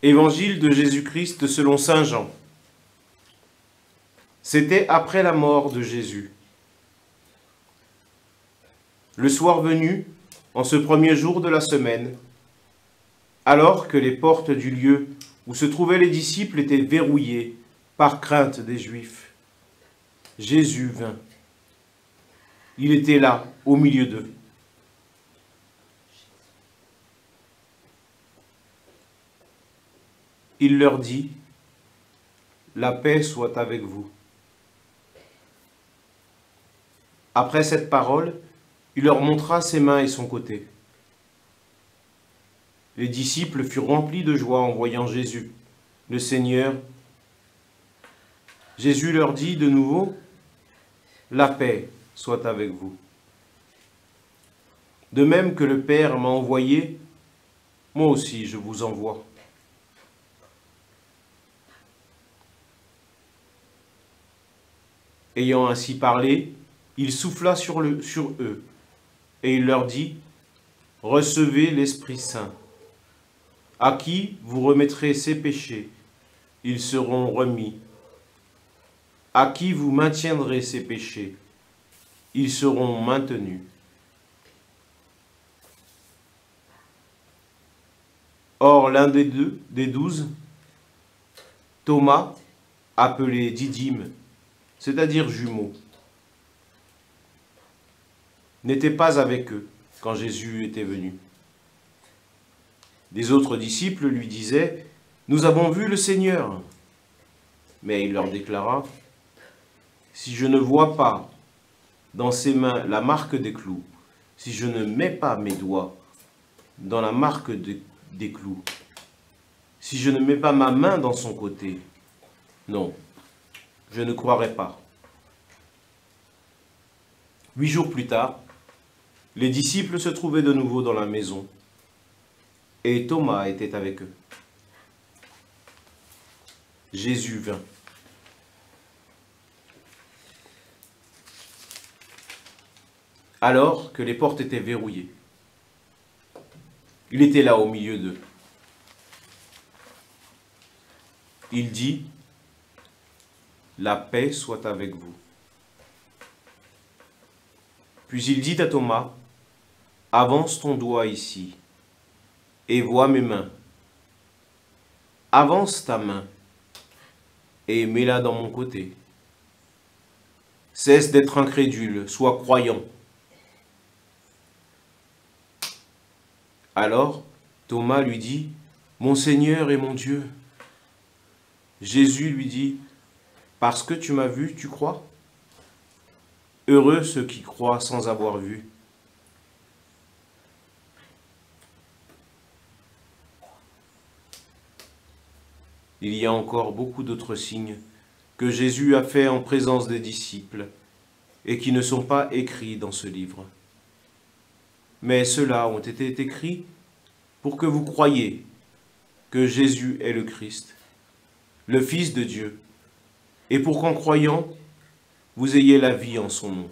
Évangile de Jésus-Christ selon saint Jean. C'était après la mort de Jésus. Le soir venu, en ce premier jour de la semaine, alors que les portes du lieu où se trouvaient les disciples étaient verrouillées par crainte des Juifs, Jésus vint. Il était là, au milieu d'eux. Il leur dit, « La paix soit avec vous. » Après cette parole, il leur montra ses mains et son côté. Les disciples furent remplis de joie en voyant Jésus, le Seigneur. Jésus leur dit de nouveau, « La paix soit avec vous. » De même que le Père m'a envoyé, moi aussi je vous envoie. Ayant ainsi parlé, il souffla sur eux, et il leur dit, « Recevez l'Esprit Saint. À qui vous remettrez ses péchés, ils seront remis. À qui vous maintiendrez ses péchés, ils seront maintenus. » Or, l'un des 12, Thomas, appelé Didyme, c'est-à-dire jumeau, n'était pas avec eux quand Jésus était venu. Des autres disciples lui disaient, « Nous avons vu le Seigneur. » Mais il leur déclara, « Si je ne vois pas dans ses mains la marque des clous, si je ne mets pas mes doigts dans la marque des clous, si je ne mets pas ma main dans son côté, non, je ne croirai pas. » 8 jours plus tard, les disciples se trouvaient de nouveau dans la maison, et Thomas était avec eux. Jésus vint. Alors que les portes étaient verrouillées, il était là au milieu d'eux. Il dit, « La paix soit avec vous. » Puis il dit à Thomas, « Avance ton doigt ici, et vois mes mains. Avance ta main, et mets-la dans mon côté. Cesse d'être incrédule, sois croyant. » Alors Thomas lui dit, « Mon Seigneur et mon Dieu. » Jésus lui dit, « Parce que tu m'as vu, tu crois? Heureux ceux qui croient sans avoir vu. » Il y a encore beaucoup d'autres signes que Jésus a faits en présence des disciples et qui ne sont pas écrits dans ce livre. Mais ceux-là ont été écrits pour que vous croyiez que Jésus est le Christ, le Fils de Dieu, et pour qu'en croyant, vous ayez la vie en son nom.